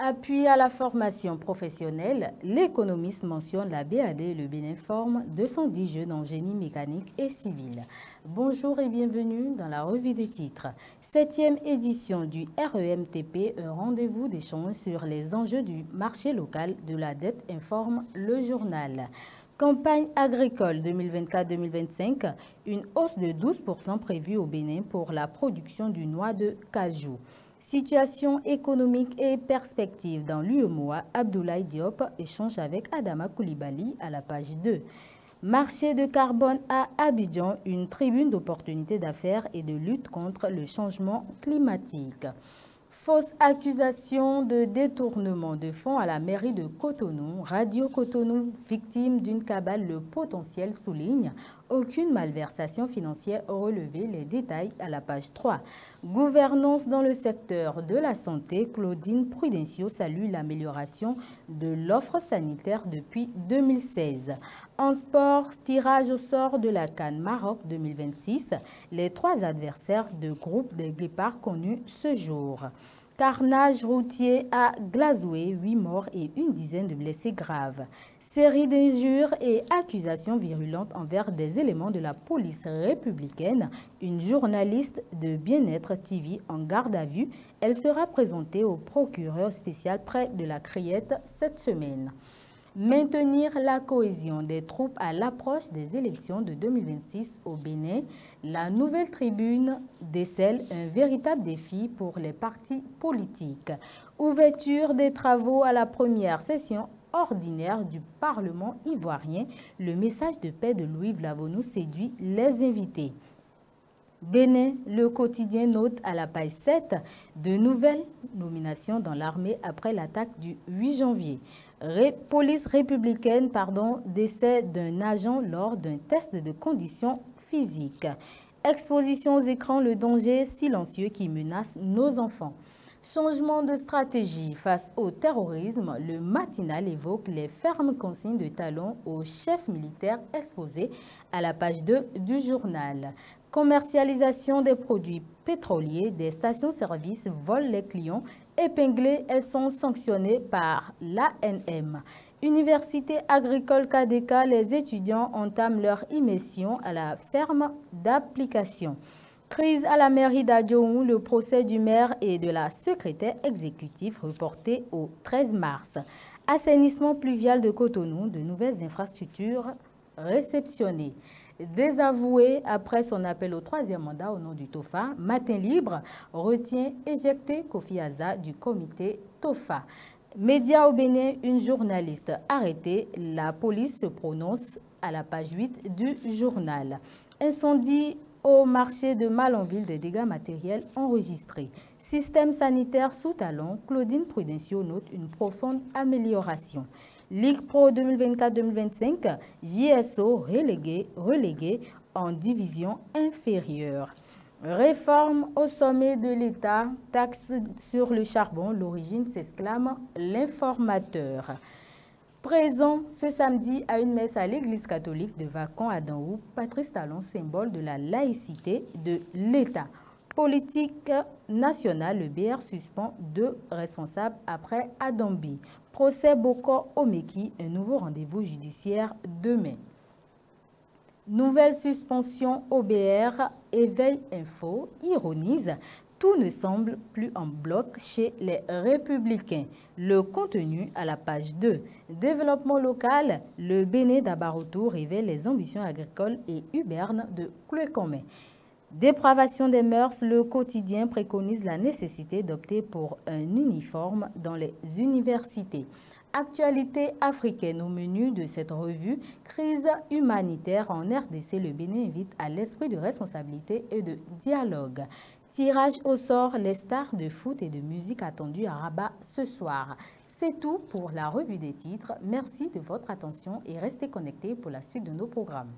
Appui à la formation professionnelle, l'économiste mentionne la BAD et le Bénin forme 210 jeunes en génie mécanique et civil. Bonjour et bienvenue dans la revue des titres. 7e édition du REMTP, un rendez-vous d'échange sur les enjeux du marché local de la dette, informe le journal. Campagne agricole 2024-2025, une hausse de 12% prévue au Bénin pour la production du noix de cajou. Situation économique et perspective dans l'UEMOA, Abdoulaye Diop échange avec Adama Koulibaly à la page 2. Marché de carbone à Abidjan, une tribune d'opportunités d'affaires et de lutte contre le changement climatique. Fausse accusation de détournement de fonds à la mairie de Cotonou. Radio Cotonou, victime d'une cabale, le potentiel souligne. Aucune malversation financière relevée, les détails à la page 3. Gouvernance dans le secteur de la santé. Claudine Prudencio salue l'amélioration de l'offre sanitaire depuis 2016. En sport, tirage au sort de la CAN Maroc 2026. Les 3 adversaires de groupe des Guépards connus ce jour. Carnage routier à Glazoué, 8 morts et une dizaine de blessés graves. Série d'injures et accusations virulentes envers des éléments de la police républicaine. Une journaliste de Bien-être TV en garde à vue. Elle sera présentée au procureur spécial près de la Criette cette semaine. Maintenir la cohésion des troupes à l'approche des élections de 2026 au Bénin, la nouvelle tribune décèle un véritable défi pour les partis politiques. Ouverture des travaux à la première session ordinaire du Parlement ivoirien, le message de paix de Louis Vlavonou séduit les invités. Bénin, le quotidien note à la page 7 de nouvelles nominations dans l'armée après l'attaque du 8 janvier. Police républicaine, décès d'un agent lors d'un test de conditions physiques. Exposition aux écrans, le danger silencieux qui menace nos enfants. Changement de stratégie face au terrorisme, le matinal évoque les fermes consignes de talons aux chefs militaires exposés à la page 2 du journal. Commercialisation des produits pétroliers, des stations-service volent les clients. Épinglées, elles sont sanctionnées par l'ANM. Université agricole KDK, les étudiants entament leur immersion à la ferme d'application. Crise à la mairie d'Adjoou, le procès du maire et de la secrétaire exécutive reporté au 13 mars. Assainissement pluvial de Cotonou, de nouvelles infrastructures réceptionnées. Désavoué après son appel au 3e mandat au nom du TOFA, Matin Libre retient éjecter Kofi Aza du comité TOFA. Média au Bénin, une journaliste arrêtée. La police se prononce à la page 8 du journal. Incendie au marché de Malanville, des dégâts matériels enregistrés. Système sanitaire sous talon, Claudine Prudencio note une profonde amélioration. Ligue Pro 2024-2025, JSO relégué en division inférieure. Réforme au sommet de l'État, taxe sur le charbon, l'origine s'exclame l'informateur. Présent ce samedi à une messe à l'église catholique de Vacon à Danhou, Patrice Talon, symbole de la laïcité de l'État. Politique nationale, le BR suspend 2 responsables après Adambi. Procès Boko Omeki, un nouveau rendez-vous judiciaire demain. Nouvelle suspension au BR, Éveil Info ironise. Tout ne semble plus en bloc chez les Républicains. Le contenu à la page 2. Développement local, le Bénin d'Abarotou révèle les ambitions agricoles et ubernes de Cloué-Comé. Dépravation des mœurs, le quotidien préconise la nécessité d'opter pour un uniforme dans les universités. Actualité africaine au menu de cette revue, crise humanitaire en RDC, le Bénin invite à l'esprit de responsabilité et de dialogue. Tirage au sort, les stars de foot et de musique attendues à Rabat ce soir. C'est tout pour la revue des titres. Merci de votre attention et restez connectés pour la suite de nos programmes.